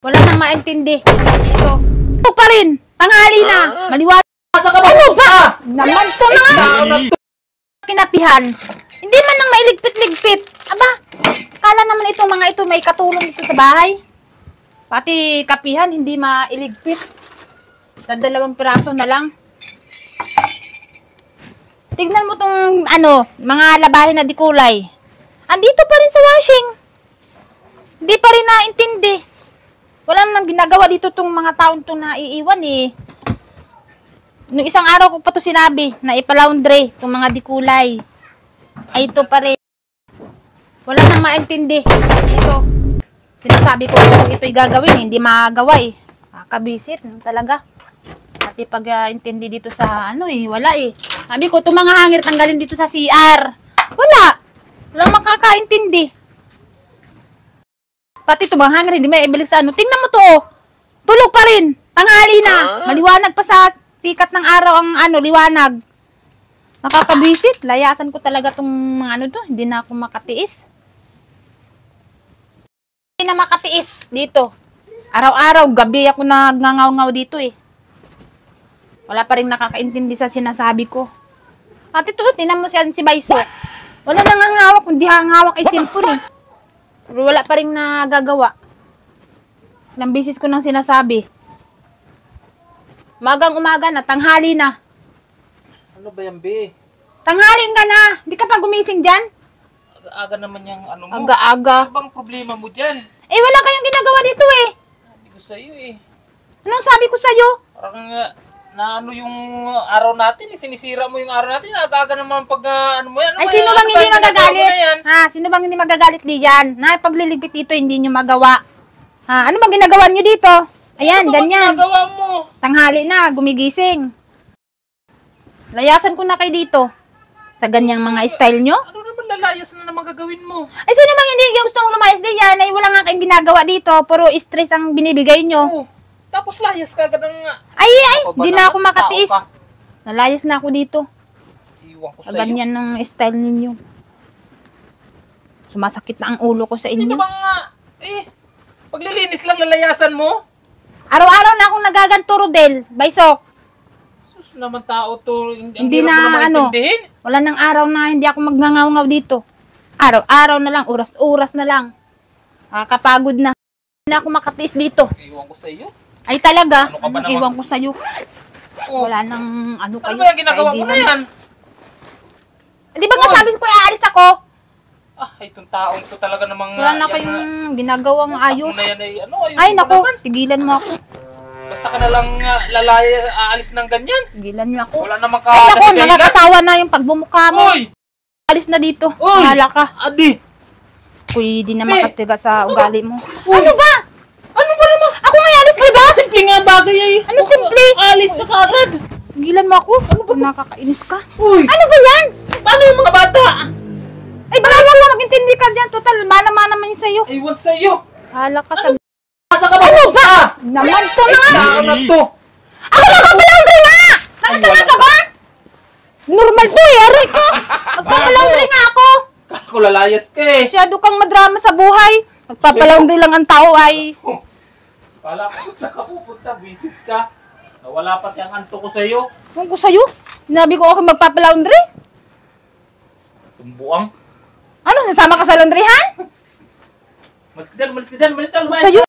Wala nang maintindi. Ito. Ito pa rin. Tanghali na. Maliwanag. Asa ka ba? Ano ba? Naman to na nga. Kinapihan. Hindi man nang mailigpit-ligpit. Aba, kala naman itong mga ito may katulong dito sa bahay. Pati kapihan, hindi mailigpit. Sa 2 piraso na lang. Tignan mo tong mga labahin na di kulay. Andito pa rin sa washing. Hindi pa rin naintindi. Wala nang ginagawa dito tong mga taon to na iiwan eh. Nung isang araw ko pa to sinabi na ipalaundry tong mga di kulay. Ay ito pa rin. Wala nang maintindi. Ito. Sinasabi ko kung ito'y gagawin, hindi magawa eh. Kabisit talaga. Pati pag intindi dito sa wala eh. Sabi ko, itong mga hangir tanggalin dito sa CR. Wala. Walang makakaintindi. Pati itong mga hangir, hindi may ibalik sa Tingnan mo to. Tulog pa rin. Tanghali na. Maliwanag pa sa sikat ng araw ang liwanag. Nakakabisit. Layasan ko talaga itong mga to. Hindi na ako makatiis. Hindi na makatiis dito. Araw-araw, gabi ako nagngangaw-ngaw dito eh. Wala pa rin nakakaintindi sa sinasabi ko. At ito, tinan mo si Baiso. Wala nang hangawak, kundi hangawak ay cellphone eh. Pero wala pa rin nagagawa. Ilang bisis ko nang sinasabi. Umagang-umaga na, tanghali na. Ano ba yan, be? Tanghalin ka na! Di ka pa gumising dyan? Aga-aga naman yung mo. Aga-aga. Ano bang problema mo dyan? Eh, wala kayong ginagawa dito eh. Sabi ko sa'yo eh. Anong sabi ko sa'yo? Parang yung araw natin, sinisira mo yung araw natin. Aga-aga naman pag mo yan. Ay, sino bang hindi magagalit? Ha, sino bang hindi magagalit diyan? Na pagliligpit dito hindi nyo magawa. Ha, ano bang ginagawa nyo dito? Ayan, ano ganyan. Ano ginagawa mo? Tanghali na, gumigising. Layasan ko na kayo dito. Sa ganyang mga style nyo. Ano naman lalayas na naman gagawin mo? Ay, sino bang hindi gustong lumayas diyan? Ay, wala nga kayong ginagawa dito. Puro stress ang binibigay nyo. Oo. Tapos layas ka agad ng... Ay, hindi na ako makatiis. Nalayas na ako dito. Iwan ko sa'yo. Ganyan ng style ninyo. Sumasakit na ang ulo ko sa inyo. Sino bang paglilinis lang lalayasan mo? Araw-araw na akong nagaganto, Rodel. Baysok. Sus naman tao to. Hindi na wala nang araw na hindi ako magngangaw-ngaw dito. Araw-araw na lang, oras-oras na lang. Kapagod na. Hindi na ako makatiis dito. Iwan ko sa iyo. Ay talaga, iwan ko sa'yo. Wala nang kayo. Ano ba yung ginagawa mo na yan? Di ba nga sabi ko aalis ako? Itong taong to talaga namang... Wala na kayong ginagawang ayos. Na yan ay naku, tigilan mo ako. Basta ka na lang aalis ng ganyan. Tigilan niyo ako. Wala namang ay naku, nakakasawa na yung pagbumukha mo. Uy! Alis na dito. Uy! Hala ka. Adi! Uy, di na makatiga sa ugali mo. Uy! Ano ba? Ano ba naman? Ako may alis, di ba? Simple nga bagay ay. Ano simple? Alis na kagad. Tigilan mo ako. Ano ba? Nakakainis ka. Uy! Ano ba yan? Paano yung mga bata? Ay, baka lang mag-intindi ka dyan. Total, mana-mana man yun sa'yo. Iwan sa'yo. Hala ka sa... Asa ka ba? Ano ba? Naman to na nga. Saan na to? Ako magpapalaundry nga! Talaga ka ba? Normal to eh, aray ko. Magpapalaundry nga ako. Kako lalayas ka eh. Masyado kang madrama sa buhay. Magpapalaundry lang ang tao ay... Kala ko sa kapupunta, visit ka. Nawala pati ang anto ko sa'yo. Kung ko sa'yo, sinabi ko ako magpapalaundry. Tumbuang. Ano, sasama ka sa laundryhan? Malis ka dyan, malis ka dyan, malis ka, lumayas. Sa'yo.